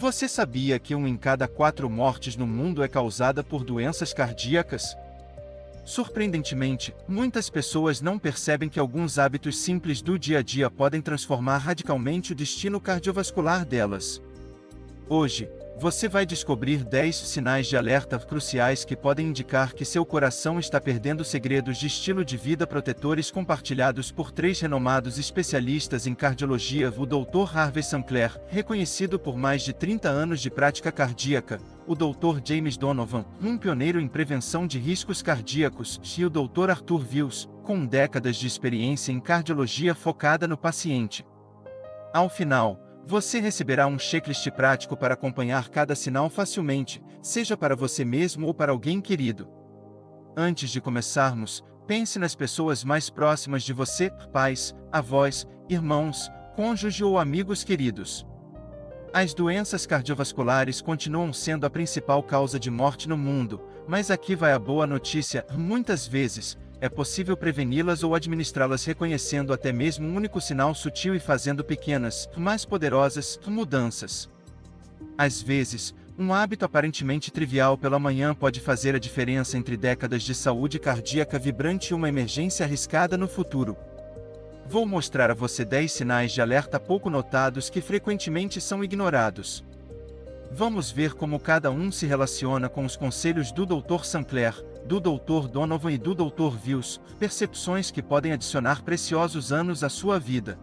Você sabia que 1 em cada 4 mortes no mundo é causada por doenças cardíacas? Surpreendentemente, muitas pessoas não percebem que alguns hábitos simples do dia a dia podem transformar radicalmente o destino cardiovascular delas. Hoje, você vai descobrir 10 sinais de alerta cruciais que podem indicar que seu coração está perdendo segredos de estilo de vida protetores compartilhados por 3 renomados especialistas em cardiologia: o Dr. Harvey Sinclair, reconhecido por mais de 30 anos de prática cardíaca, o Dr. James Donovan, um pioneiro em prevenção de riscos cardíacos, e o Dr. Arthur Wills, com décadas de experiência em cardiologia focada no paciente. Ao final, você receberá um checklist prático para acompanhar cada sinal facilmente, seja para você mesmo ou para alguém querido. Antes de começarmos, pense nas pessoas mais próximas de você: pais, avós, irmãos, cônjuge ou amigos queridos. As doenças cardiovasculares continuam sendo a principal causa de morte no mundo, mas aqui vai a boa notícia: muitas vezes, é possível preveni-las ou administrá-las reconhecendo até mesmo um único sinal sutil e fazendo pequenas, mas poderosas, mudanças. Às vezes, um hábito aparentemente trivial pela manhã pode fazer a diferença entre décadas de saúde cardíaca vibrante e uma emergência arriscada no futuro. Vou mostrar a você 10 sinais de alerta pouco notados que frequentemente são ignorados. Vamos ver como cada um se relaciona com os conselhos do Dr. Sinclair, do Dr. Donovan e do Dr. Wills, percepções que podem adicionar preciosos anos à sua vida.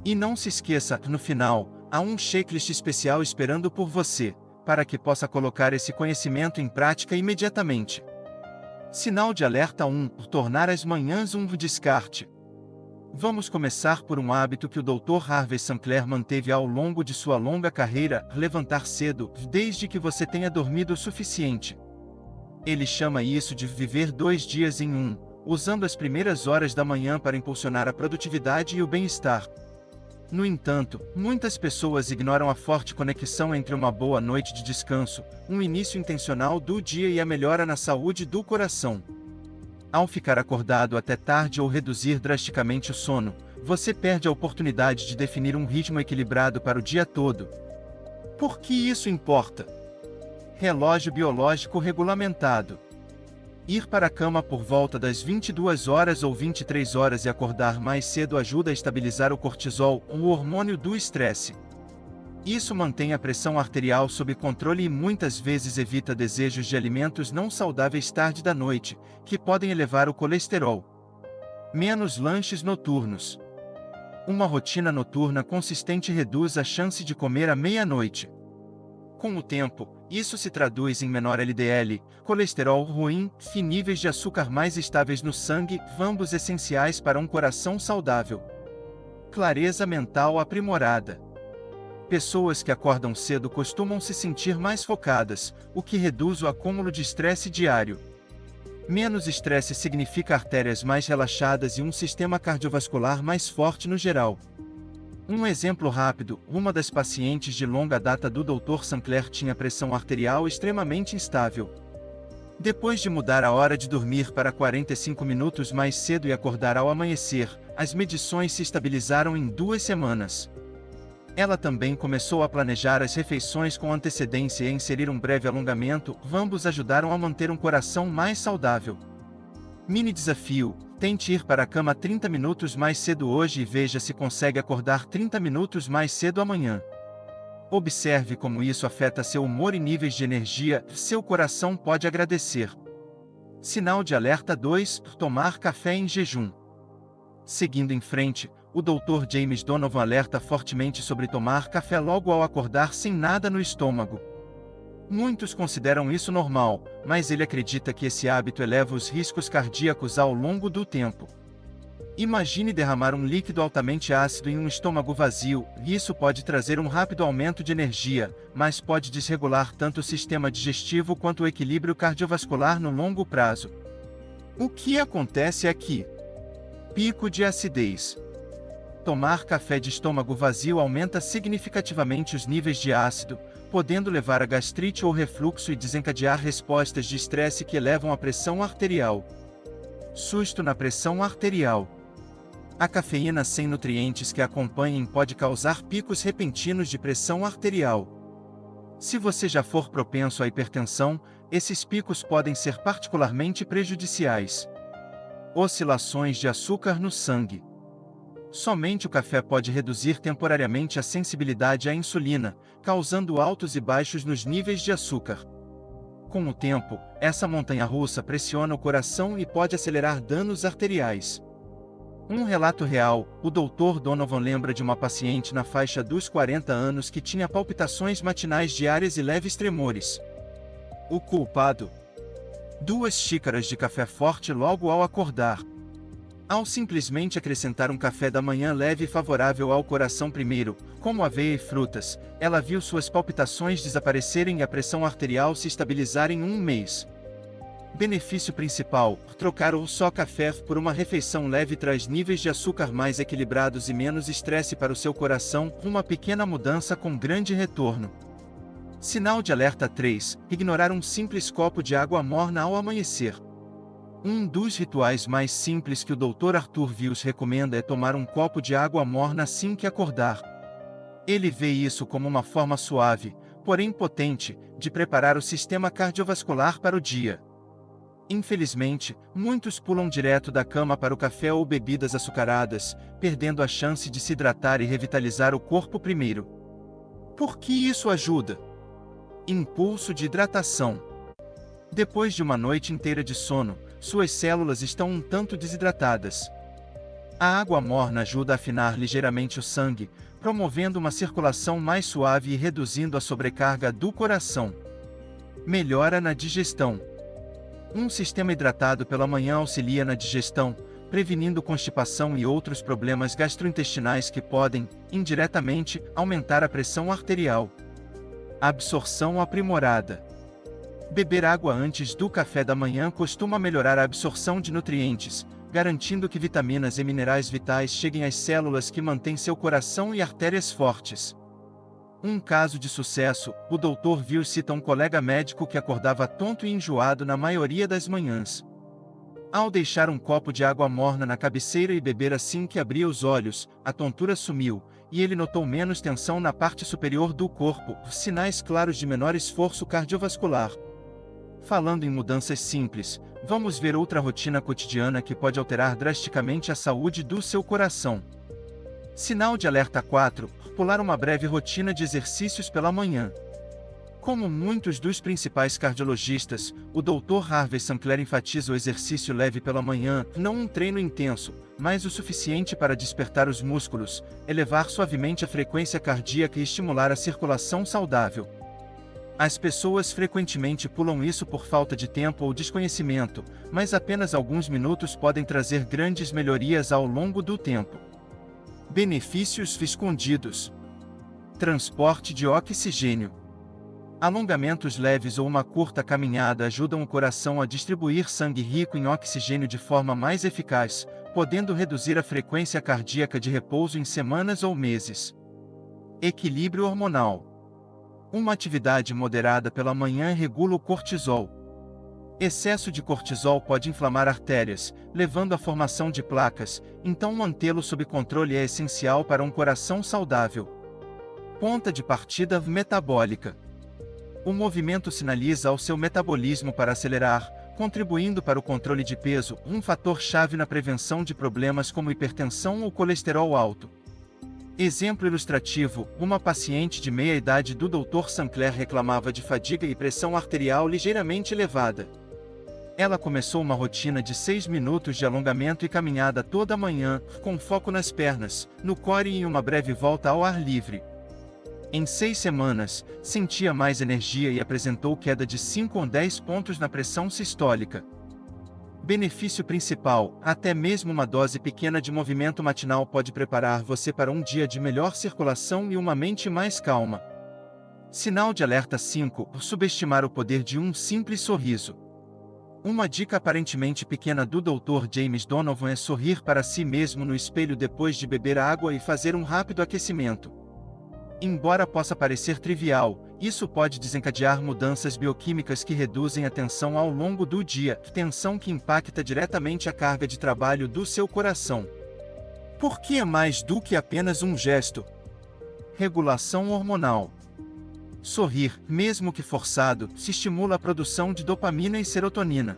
E não se esqueça, no final, há um checklist especial esperando por você, para que possa colocar esse conhecimento em prática imediatamente. Sinal de alerta 1: tornar as manhãs um descarte. Vamos começar por um hábito que o Dr. Harvey Sinclair manteve ao longo de sua longa carreira: levantar cedo, desde que você tenha dormido o suficiente. Ele chama isso de viver 2 dias em 1, usando as primeiras horas da manhã para impulsionar a produtividade e o bem-estar. No entanto, muitas pessoas ignoram a forte conexão entre uma boa noite de descanso, um início intencional do dia e a melhora na saúde do coração. Ao ficar acordado até tarde ou reduzir drasticamente o sono, você perde a oportunidade de definir um ritmo equilibrado para o dia todo. Por que isso importa? Relógio biológico regulamentado. Ir para a cama por volta das 22 horas ou 23 horas e acordar mais cedo ajuda a estabilizar o cortisol, o hormônio do estresse. Isso mantém a pressão arterial sob controle e muitas vezes evita desejos de alimentos não saudáveis tarde da noite, que podem elevar o colesterol. Menos lanches noturnos. Uma rotina noturna consistente reduz a chance de comer à meia-noite. Com o tempo, isso se traduz em menor LDL, colesterol ruim e níveis de açúcar mais estáveis no sangue, ambos essenciais para um coração saudável. Clareza mental aprimorada. Pessoas que acordam cedo costumam se sentir mais focadas, o que reduz o acúmulo de estresse diário. Menos estresse significa artérias mais relaxadas e um sistema cardiovascular mais forte no geral. Um exemplo rápido: uma das pacientes de longa data do Dr. Sinclair tinha pressão arterial extremamente instável. Depois de mudar a hora de dormir para 45 minutos mais cedo e acordar ao amanhecer, as medições se estabilizaram em 2 semanas. Ela também começou a planejar as refeições com antecedência e a inserir um breve alongamento, ambos ajudaram a manter um coração mais saudável. Mini desafio: tente ir para a cama 30 minutos mais cedo hoje e veja se consegue acordar 30 minutos mais cedo amanhã. Observe como isso afeta seu humor e níveis de energia, seu coração pode agradecer. Sinal de alerta 2: tomar café em jejum. Seguindo em frente, o Dr. James Donovan alerta fortemente sobre tomar café logo ao acordar sem nada no estômago. Muitos consideram isso normal, mas ele acredita que esse hábito eleva os riscos cardíacos ao longo do tempo. Imagine derramar um líquido altamente ácido em um estômago vazio, e isso pode trazer um rápido aumento de energia, mas pode desregular tanto o sistema digestivo quanto o equilíbrio cardiovascular no longo prazo. O que acontece aqui? Pico de acidez. Tomar café de estômago vazio aumenta significativamente os níveis de ácido, podendo levar a gastrite ou refluxo e desencadear respostas de estresse que elevam a pressão arterial. Susto na pressão arterial. A cafeína sem nutrientes que a acompanhem pode causar picos repentinos de pressão arterial. Se você já for propenso à hipertensão, esses picos podem ser particularmente prejudiciais. Oscilações de açúcar no sangue. Somente o café pode reduzir temporariamente a sensibilidade à insulina, causando altos e baixos nos níveis de açúcar. Com o tempo, essa montanha-russa pressiona o coração e pode acelerar danos arteriais. Um relato real: o Dr. Donovan lembra de uma paciente na faixa dos 40 anos que tinha palpitações matinais diárias e leves tremores. O culpado: 2 xícaras de café forte logo ao acordar. Ao simplesmente acrescentar um café da manhã leve e favorável ao coração primeiro, como aveia e frutas, ela viu suas palpitações desaparecerem e a pressão arterial se estabilizar em um mês. Benefício principal: trocar o só café por uma refeição leve traz níveis de açúcar mais equilibrados e menos estresse para o seu coração, uma pequena mudança com grande retorno. Sinal de alerta 3: ignorar um simples copo de água morna ao amanhecer. Um dos rituais mais simples que o Dr. Arthur Vios recomenda é tomar um copo de água morna assim que acordar. Ele vê isso como uma forma suave, porém potente, de preparar o sistema cardiovascular para o dia. Infelizmente, muitos pulam direto da cama para o café ou bebidas açucaradas, perdendo a chance de se hidratar e revitalizar o corpo primeiro. Por que isso ajuda? Impulso de hidratação. Depois de uma noite inteira de sono, suas células estão um tanto desidratadas. A água morna ajuda a afinar ligeiramente o sangue, promovendo uma circulação mais suave e reduzindo a sobrecarga do coração. Melhora na digestão. Um sistema hidratado pela manhã auxilia na digestão, prevenindo constipação e outros problemas gastrointestinais que podem, indiretamente, aumentar a pressão arterial. Absorção aprimorada. Beber água antes do café da manhã costuma melhorar a absorção de nutrientes, garantindo que vitaminas e minerais vitais cheguem às células que mantêm seu coração e artérias fortes. Um caso de sucesso: o Dr. Vios cita um colega médico que acordava tonto e enjoado na maioria das manhãs. Ao deixar um copo de água morna na cabeceira e beber assim que abria os olhos, a tontura sumiu, e ele notou menos tensão na parte superior do corpo, sinais claros de menor esforço cardiovascular. Falando em mudanças simples, vamos ver outra rotina cotidiana que pode alterar drasticamente a saúde do seu coração. Sinal de alerta 4: pular uma breve rotina de exercícios pela manhã. Como muitos dos principais cardiologistas, o Dr. Harvey Sinclair enfatiza o exercício leve pela manhã, não um treino intenso, mas o suficiente para despertar os músculos, elevar suavemente a frequência cardíaca e estimular a circulação saudável. As pessoas frequentemente pulam isso por falta de tempo ou desconhecimento, mas apenas alguns minutos podem trazer grandes melhorias ao longo do tempo. Benefícios escondidos. Transporte de oxigênio. Alongamentos leves ou uma curta caminhada ajudam o coração a distribuir sangue rico em oxigênio de forma mais eficaz, podendo reduzir a frequência cardíaca de repouso em semanas ou meses. Equilíbrio hormonal. Uma atividade moderada pela manhã regula o cortisol. Excesso de cortisol pode inflamar artérias, levando à formação de placas, então mantê-lo sob controle é essencial para um coração saudável. Ponta de partida metabólica. O movimento sinaliza ao seu metabolismo para acelerar, contribuindo para o controle de peso, um fator-chave na prevenção de problemas como hipertensão ou colesterol alto. Exemplo ilustrativo: uma paciente de meia-idade do Dr. Sinclair reclamava de fadiga e pressão arterial ligeiramente elevada. Ela começou uma rotina de 6 minutos de alongamento e caminhada toda manhã, com foco nas pernas, no core e em uma breve volta ao ar livre. Em 6 semanas, sentia mais energia e apresentou queda de 5 ou 10 pontos na pressão sistólica. Benefício principal: até mesmo uma dose pequena de movimento matinal pode preparar você para um dia de melhor circulação e uma mente mais calma. Sinal de alerta 5: subestimar o poder de um simples sorriso. Uma dica aparentemente pequena do Dr. James Donovan é sorrir para si mesmo no espelho depois de beber água e fazer um rápido aquecimento. Embora possa parecer trivial, isso pode desencadear mudanças bioquímicas que reduzem a tensão ao longo do dia, tensão que impacta diretamente a carga de trabalho do seu coração. Por que é mais do que apenas um gesto? Regulação hormonal. Sorrir, mesmo que forçado, se estimula a produção de dopamina e serotonina.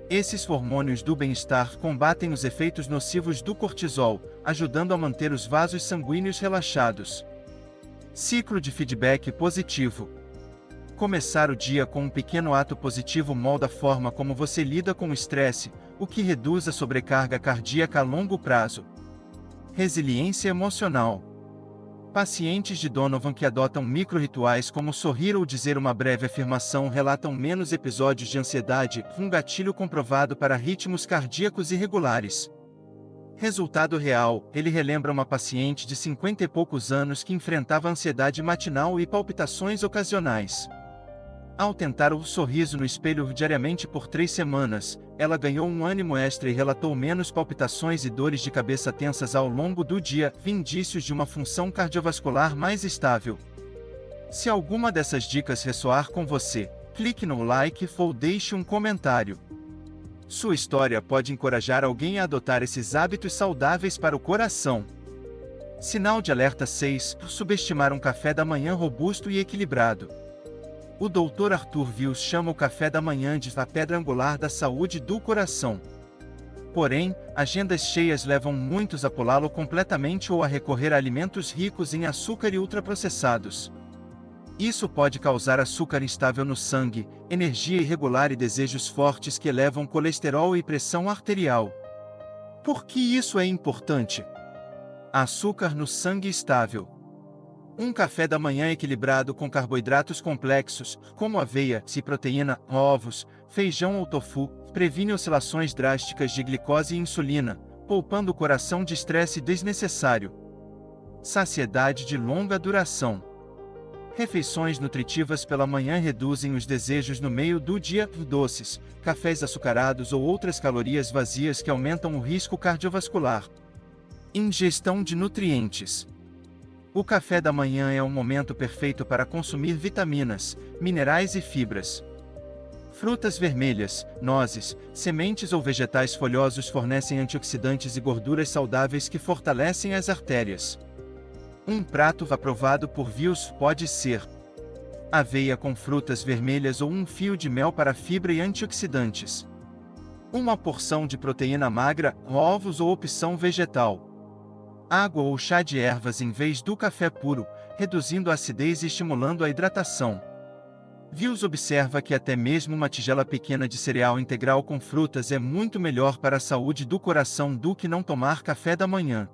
Esses hormônios do bem-estar combatem os efeitos nocivos do cortisol, ajudando a manter os vasos sanguíneos relaxados. Ciclo de feedback positivo. Começar o dia com um pequeno ato positivo molda a forma como você lida com o estresse, o que reduz a sobrecarga cardíaca a longo prazo. Resiliência emocional. Pacientes de Donovan que adotam micro-rituais como sorrir ou dizer uma breve afirmação relatam menos episódios de ansiedade, um gatilho comprovado para ritmos cardíacos irregulares. Resultado real, ele relembra uma paciente de 50 e poucos anos que enfrentava ansiedade matinal e palpitações ocasionais. Ao tentar o sorriso no espelho diariamente por 3 semanas, ela ganhou um ânimo extra e relatou menos palpitações e dores de cabeça tensas ao longo do dia, indícios de uma função cardiovascular mais estável. Se alguma dessas dicas ressoar com você, clique no like ou deixe um comentário. Sua história pode encorajar alguém a adotar esses hábitos saudáveis para o coração. Sinal de alerta 6. Subestimar um café da manhã robusto e equilibrado. O Dr. Arthur Wiels chama o café da manhã de a pedra angular da saúde do coração. Porém, agendas cheias levam muitos a pulá-lo completamente ou a recorrer a alimentos ricos em açúcar e ultraprocessados. Isso pode causar açúcar instável no sangue, energia irregular e desejos fortes que elevam colesterol e pressão arterial. Por que isso é importante? Açúcar no sangue estável. Um café da manhã equilibrado com carboidratos complexos, como aveia, proteína, ovos, feijão ou tofu, previne oscilações drásticas de glicose e insulina, poupando o coração de estresse desnecessário. Saciedade de longa duração. Refeições nutritivas pela manhã reduzem os desejos no meio do dia, doces, cafés açucarados ou outras calorias vazias que aumentam o risco cardiovascular. Ingestão de nutrientes. O café da manhã é um momento perfeito para consumir vitaminas, minerais e fibras. Frutas vermelhas, nozes, sementes ou vegetais folhosos fornecem antioxidantes e gorduras saudáveis que fortalecem as artérias. Um prato aprovado por Wiels pode ser aveia com frutas vermelhas ou um fio de mel para fibra e antioxidantes. Uma porção de proteína magra, ovos ou opção vegetal. Água ou chá de ervas em vez do café puro, reduzindo a acidez e estimulando a hidratação. Wiels observa que até mesmo uma tigela pequena de cereal integral com frutas é muito melhor para a saúde do coração do que não tomar café da manhã.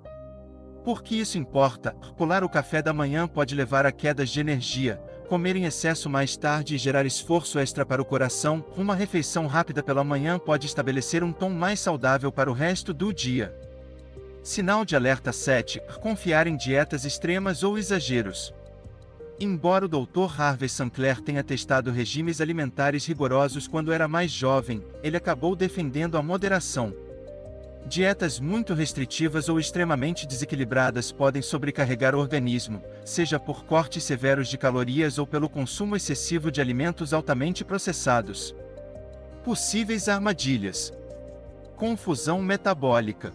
Por que isso importa? Pular o café da manhã pode levar a quedas de energia, comer em excesso mais tarde e gerar esforço extra para o coração. Uma refeição rápida pela manhã pode estabelecer um tom mais saudável para o resto do dia. Sinal de alerta 7. Confiar em dietas extremas ou exageros. Embora o Dr. Harvey Sinclair tenha testado regimes alimentares rigorosos quando era mais jovem, ele acabou defendendo a moderação. Dietas muito restritivas ou extremamente desequilibradas podem sobrecarregar o organismo, seja por cortes severos de calorias ou pelo consumo excessivo de alimentos altamente processados. Possíveis armadilhas. Confusão metabólica.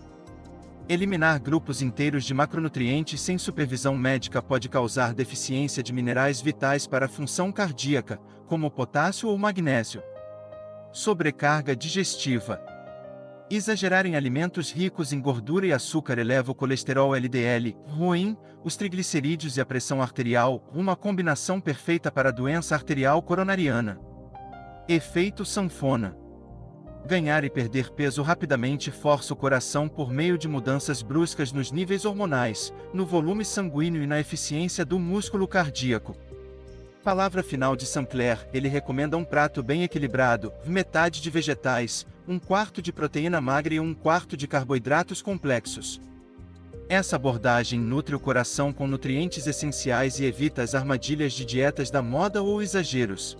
Eliminar grupos inteiros de macronutrientes sem supervisão médica pode causar deficiência de minerais vitais para a função cardíaca, como potássio ou magnésio. Sobrecarga digestiva. Exagerar em alimentos ricos em gordura e açúcar eleva o colesterol LDL, ruim, os triglicerídeos e a pressão arterial, uma combinação perfeita para a doença arterial coronariana. Efeito sanfona. Ganhar e perder peso rapidamente força o coração por meio de mudanças bruscas nos níveis hormonais, no volume sanguíneo e na eficiência do músculo cardíaco. Palavra final de Sinclair: ele recomenda um prato bem equilibrado, metade de vegetais, 1/4 de proteína magra e 1/4 de carboidratos complexos. Essa abordagem nutre o coração com nutrientes essenciais e evita as armadilhas de dietas da moda ou exageros.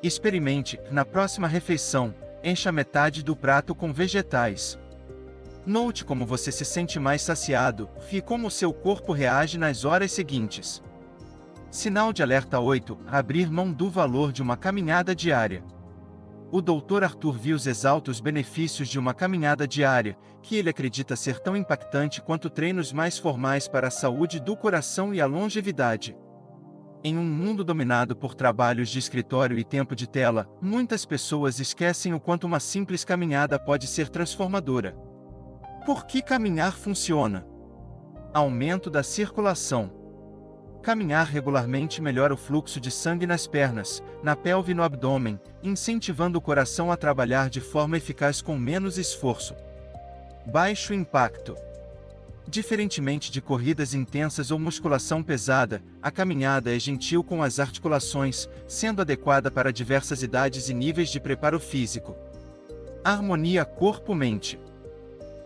Experimente, na próxima refeição, encha metade do prato com vegetais. Note como você se sente mais saciado e como seu corpo reage nas horas seguintes. Sinal de alerta 8. Abrir mão do valor de uma caminhada diária. O Dr. Arthur Wiels exalta os benefícios de uma caminhada diária, que ele acredita ser tão impactante quanto treinos mais formais para a saúde do coração e a longevidade. Em um mundo dominado por trabalhos de escritório e tempo de tela, muitas pessoas esquecem o quanto uma simples caminhada pode ser transformadora. Por que caminhar funciona? Aumento da circulação. Caminhar regularmente melhora o fluxo de sangue nas pernas, na pelve e no abdômen, incentivando o coração a trabalhar de forma eficaz com menos esforço. Baixo impacto. Diferentemente de corridas intensas ou musculação pesada, a caminhada é gentil com as articulações, sendo adequada para diversas idades e níveis de preparo físico. Harmonia corpo-mente.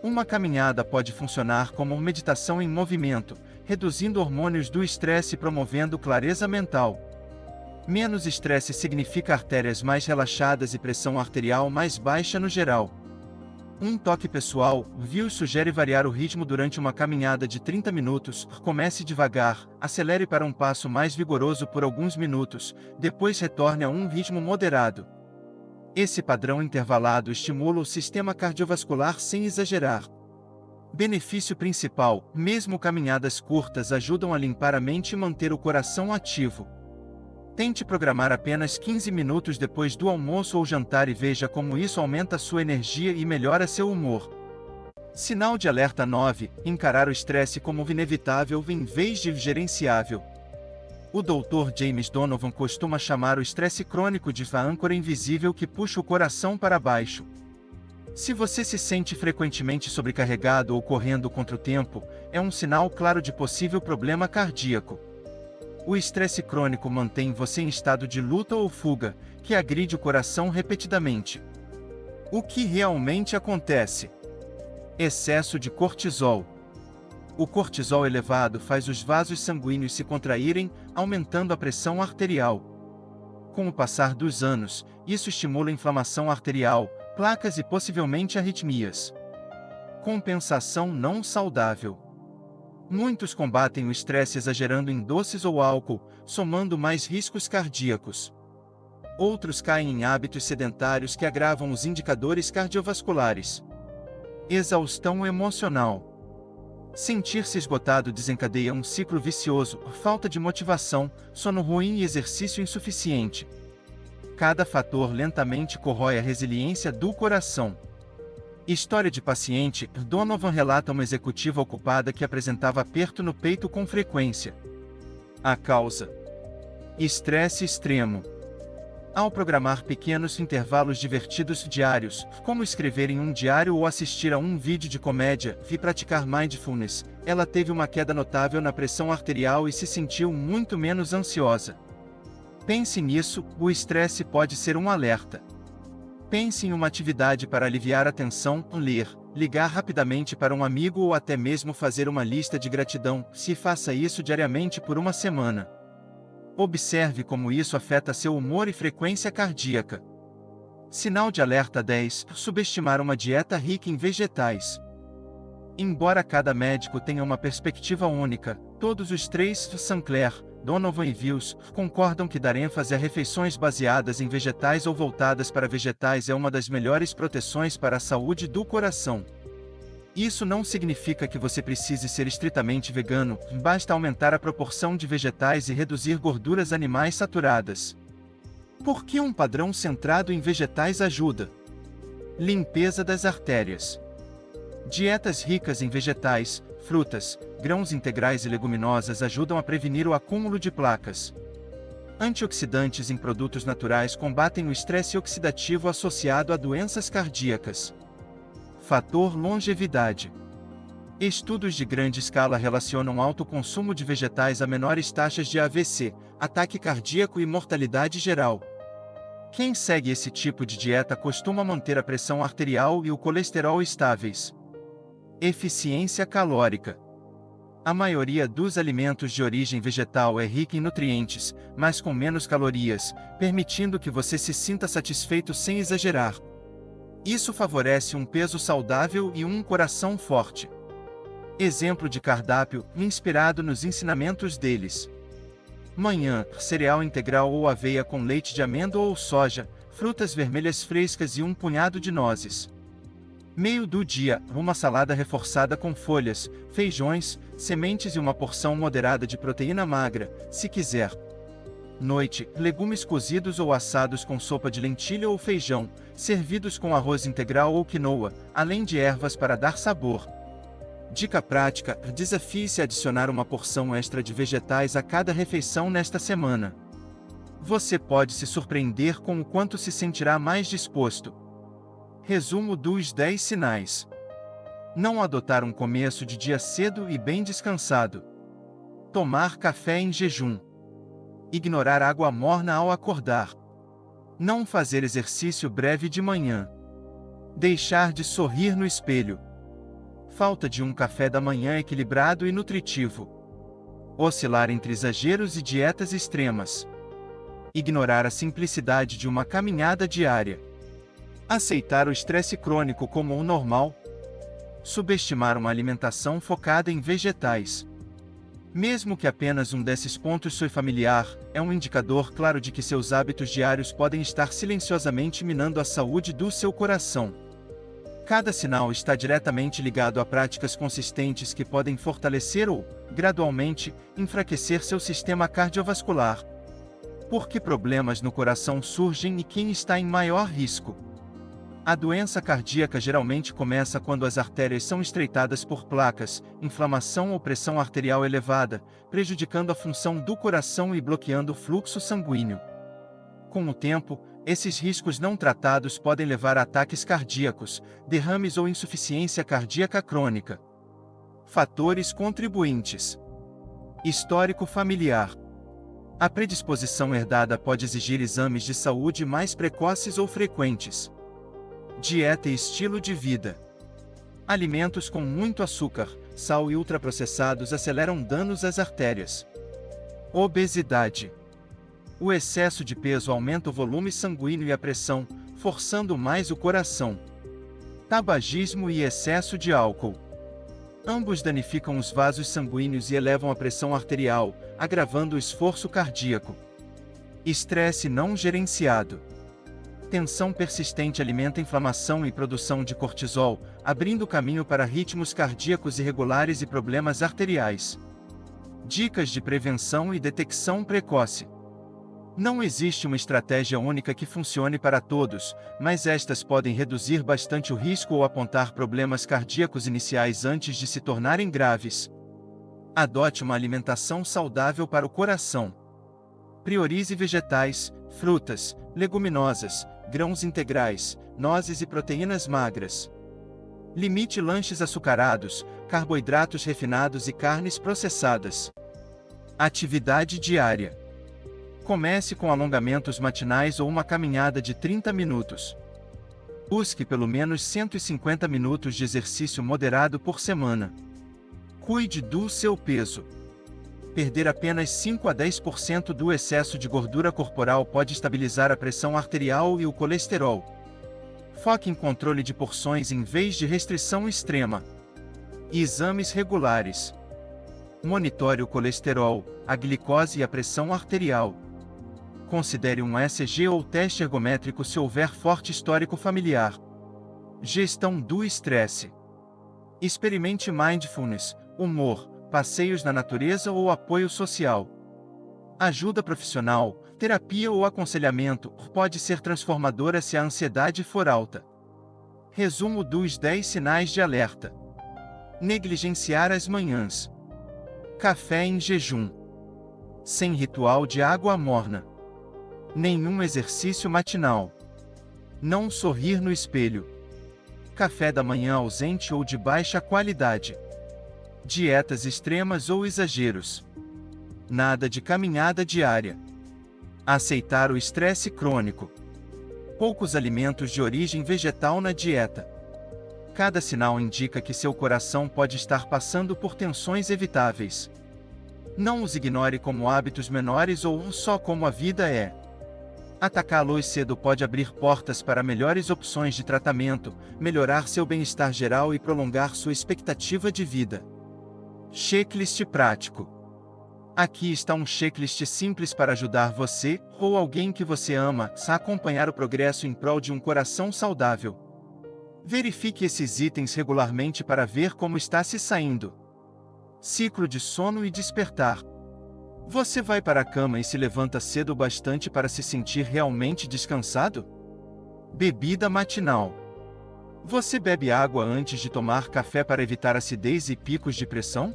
Uma caminhada pode funcionar como uma meditação em movimento, reduzindo hormônios do estresse e promovendo clareza mental. Menos estresse significa artérias mais relaxadas e pressão arterial mais baixa no geral. Um toque pessoal, Views sugere variar o ritmo durante uma caminhada de 30 minutos, comece devagar, acelere para um passo mais vigoroso por alguns minutos, depois retorne a um ritmo moderado. Esse padrão intervalado estimula o sistema cardiovascular sem exagerar. Benefício principal: mesmo caminhadas curtas ajudam a limpar a mente e manter o coração ativo. Tente programar apenas 15 minutos depois do almoço ou jantar e veja como isso aumenta sua energia e melhora seu humor. Sinal de alerta 9: encarar o estresse como inevitável em vez de gerenciável. O Dr. James Donovan costuma chamar o estresse crônico de a âncora invisível que puxa o coração para baixo. Se você se sente frequentemente sobrecarregado ou correndo contra o tempo, é um sinal claro de possível problema cardíaco. O estresse crônico mantém você em estado de luta ou fuga, que agride o coração repetidamente. O que realmente acontece? Excesso de cortisol. O cortisol elevado faz os vasos sanguíneos se contraírem, aumentando a pressão arterial. Com o passar dos anos, isso estimula a inflamação arterial, placas e possivelmente arritmias. Compensação não saudável. Muitos combatem o estresse exagerando em doces ou álcool, somando mais riscos cardíacos. Outros caem em hábitos sedentários que agravam os indicadores cardiovasculares. Exaustão emocional. Sentir-se esgotado desencadeia um ciclo vicioso, falta de motivação, sono ruim e exercício insuficiente. Cada fator lentamente corrói a resiliência do coração. História de paciente: Donovan relata uma executiva ocupada que apresentava aperto no peito com frequência. A causa: estresse extremo. Ao programar pequenos intervalos divertidos diários, como escrever em um diário ou assistir a um vídeo de comédia, e praticar mindfulness, ela teve uma queda notável na pressão arterial e se sentiu muito menos ansiosa. Pense nisso: o estresse pode ser um alerta. Pense em uma atividade para aliviar a tensão: ler, ligar rapidamente para um amigo ou até mesmo fazer uma lista de gratidão. Se faça isso diariamente por uma semana. Observe como isso afeta seu humor e frequência cardíaca. Sinal de alerta 10: subestimar uma dieta rica em vegetais. Embora cada médico tenha uma perspectiva única, todos os três, Sinclair, Donovan e Views, concordam que dar ênfase a refeições baseadas em vegetais ou voltadas para vegetais é uma das melhores proteções para a saúde do coração. Isso não significa que você precise ser estritamente vegano, basta aumentar a proporção de vegetais e reduzir gorduras animais saturadas. Por que um padrão centrado em vegetais ajuda? Limpeza das artérias. Dietas ricas em vegetais, frutas, grãos integrais e leguminosas ajudam a prevenir o acúmulo de placas. Antioxidantes em produtos naturais combatem o estresse oxidativo associado a doenças cardíacas. Fator longevidade. Estudos de grande escala relacionam alto consumo de vegetais a menores taxas de AVC, ataque cardíaco e mortalidade geral. Quem segue esse tipo de dieta costuma manter a pressão arterial e o colesterol estáveis. Eficiência calórica. A maioria dos alimentos de origem vegetal é rica em nutrientes, mas com menos calorias, permitindo que você se sinta satisfeito sem exagerar. Isso favorece um peso saudável e um coração forte. Exemplo de cardápio, inspirado nos ensinamentos deles. Manhã: cereal integral ou aveia com leite de amêndoa ou soja, frutas vermelhas frescas e um punhado de nozes. Meio do dia: uma salada reforçada com folhas, feijões, sementes e uma porção moderada de proteína magra, se quiser. Noite, legumes cozidos ou assados com sopa de lentilha ou feijão, servidos com arroz integral ou quinoa, além de ervas para dar sabor. Dica prática: desafie-se a adicionar uma porção extra de vegetais a cada refeição nesta semana. Você pode se surpreender com o quanto se sentirá mais disposto. Resumo dos 10 sinais. Não adotar um começo de dia cedo e bem descansado. Tomar café em jejum. Ignorar água morna ao acordar. Não fazer exercício breve de manhã. Deixar de sorrir no espelho. Falta de um café da manhã equilibrado e nutritivo. Oscilar entre exageros e dietas extremas. Ignorar a simplicidade de uma caminhada diária. Aceitar o estresse crônico como o normal. Subestimar uma alimentação focada em vegetais. Mesmo que apenas um desses pontos soe familiar, é um indicador claro de que seus hábitos diários podem estar silenciosamente minando a saúde do seu coração. Cada sinal está diretamente ligado a práticas consistentes que podem fortalecer ou, gradualmente, enfraquecer seu sistema cardiovascular. Por que problemas no coração surgem e quem está em maior risco? A doença cardíaca geralmente começa quando as artérias são estreitadas por placas, inflamação ou pressão arterial elevada, prejudicando a função do coração e bloqueando o fluxo sanguíneo. Com o tempo, esses riscos não tratados podem levar a ataques cardíacos, derrames ou insuficiência cardíaca crônica. Fatores contribuintes. Histórico familiar. A predisposição herdada pode exigir exames de saúde mais precoces ou frequentes. Dieta e estilo de vida. Alimentos com muito açúcar, sal e ultraprocessados aceleram danos às artérias. Obesidade. O excesso de peso aumenta o volume sanguíneo e a pressão, forçando mais o coração. Tabagismo e excesso de álcool. Ambos danificam os vasos sanguíneos e elevam a pressão arterial, agravando o esforço cardíaco. Estresse não gerenciado. Tensão persistente alimenta inflamação e produção de cortisol, abrindo caminho para ritmos cardíacos irregulares e problemas arteriais. Dicas de prevenção e detecção precoce. Não existe uma estratégia única que funcione para todos, mas estas podem reduzir bastante o risco ou apontar problemas cardíacos iniciais antes de se tornarem graves. Adote uma alimentação saudável para o coração. Priorize vegetais, frutas, leguminosas, grãos integrais, nozes e proteínas magras. Limite lanches açucarados, carboidratos refinados e carnes processadas. Atividade diária. Comece com alongamentos matinais ou uma caminhada de 30 minutos. Busque pelo menos 150 minutos de exercício moderado por semana. Cuide do seu peso. Perder apenas 5 a 10% do excesso de gordura corporal pode estabilizar a pressão arterial e o colesterol. Foque em controle de porções em vez de restrição extrema. Exames regulares. Monitore o colesterol, a glicose e a pressão arterial. Considere um ECG ou teste ergométrico se houver forte histórico familiar. Gestão do estresse. Experimente mindfulness, humor, passeios na natureza ou apoio social. Ajuda profissional, terapia ou aconselhamento pode ser transformadora se a ansiedade for alta. Resumo dos 10 sinais de alerta. Negligenciar as manhãs. Café em jejum. Sem ritual de água morna. Nenhum exercício matinal. Não sorrir no espelho. Café da manhã ausente ou de baixa qualidade. Dietas extremas ou exageros. Nada de caminhada diária. Aceitar o estresse crônico. Poucos alimentos de origem vegetal na dieta. Cada sinal indica que seu coração pode estar passando por tensões evitáveis. Não os ignore como hábitos menores ou só como a vida é. Atacá-los cedo pode abrir portas para melhores opções de tratamento, melhorar seu bem-estar geral e prolongar sua expectativa de vida. Checklist prático. Aqui está um checklist simples para ajudar você, ou alguém que você ama, a acompanhar o progresso em prol de um coração saudável. Verifique esses itens regularmente para ver como está se saindo. Ciclo de sono e despertar. Você vai para a cama e se levanta cedo o bastante para se sentir realmente descansado? Bebida matinal. Você bebe água antes de tomar café para evitar acidez e picos de pressão?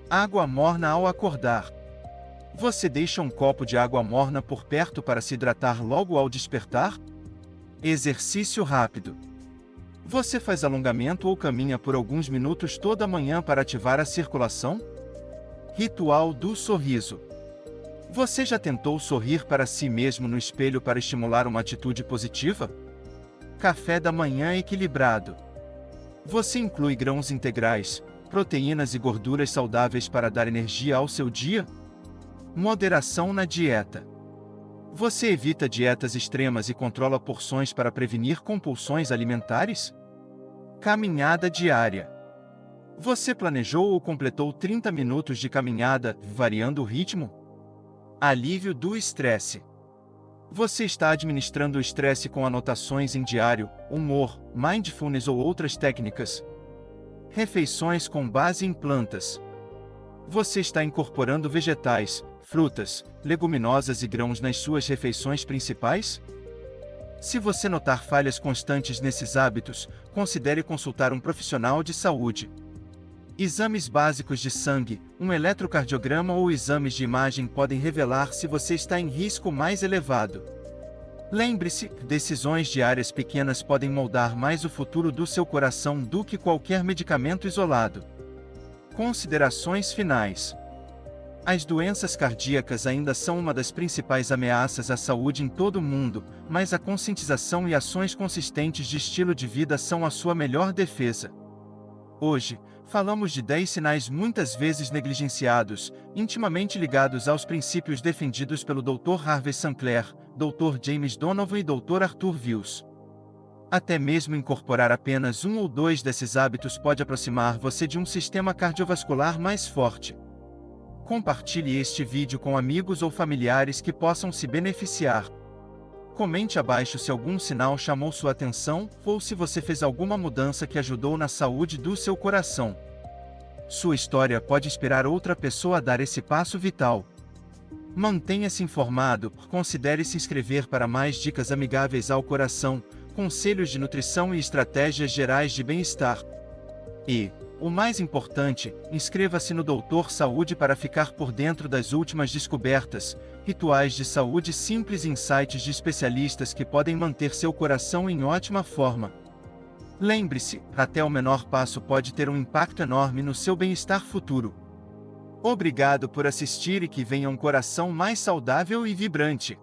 Água morna ao acordar. Você deixa um copo de água morna por perto para se hidratar logo ao despertar? Exercício rápido. Você faz alongamento ou caminha por alguns minutos toda manhã para ativar a circulação? Ritual do sorriso. Você já tentou sorrir para si mesmo no espelho para estimular uma atitude positiva? Café da manhã equilibrado. Você inclui grãos integrais, proteínas e gorduras saudáveis para dar energia ao seu dia? Moderação na dieta. Você evita dietas extremas e controla porções para prevenir compulsões alimentares? Caminhada diária. Você planejou ou completou 30 minutos de caminhada, variando o ritmo? Alívio do estresse. Você está administrando o estresse com anotações em diário, humor, mindfulness ou outras técnicas? Refeições com base em plantas. Você está incorporando vegetais, frutas, leguminosas e grãos nas suas refeições principais? Se você notar falhas constantes nesses hábitos, considere consultar um profissional de saúde. Exames básicos de sangue, um eletrocardiograma ou exames de imagem podem revelar se você está em risco mais elevado. Lembre-se, decisões diárias pequenas podem moldar mais o futuro do seu coração do que qualquer medicamento isolado. Considerações finais. As doenças cardíacas ainda são uma das principais ameaças à saúde em todo o mundo, mas a conscientização e ações consistentes de estilo de vida são a sua melhor defesa. Hoje, falamos de 10 sinais muitas vezes negligenciados, intimamente ligados aos princípios defendidos pelo Dr. Harvey Sinclair, Dr. James Donovan e Dr. Arthur Wills. Até mesmo incorporar apenas um ou dois desses hábitos pode aproximar você de um sistema cardiovascular mais forte. Compartilhe este vídeo com amigos ou familiares que possam se beneficiar. Comente abaixo se algum sinal chamou sua atenção ou se você fez alguma mudança que ajudou na saúde do seu coração. Sua história pode inspirar outra pessoa a dar esse passo vital. Mantenha-se informado, considere se inscrever para mais dicas amigáveis ao coração, conselhos de nutrição e estratégias gerais de bem-estar. E, o mais importante, inscreva-se no Doutor Saúde para ficar por dentro das últimas descobertas, rituais de saúde simples e insights de especialistas que podem manter seu coração em ótima forma. Lembre-se, até o menor passo pode ter um impacto enorme no seu bem-estar futuro. Obrigado por assistir e que venha um coração mais saudável e vibrante.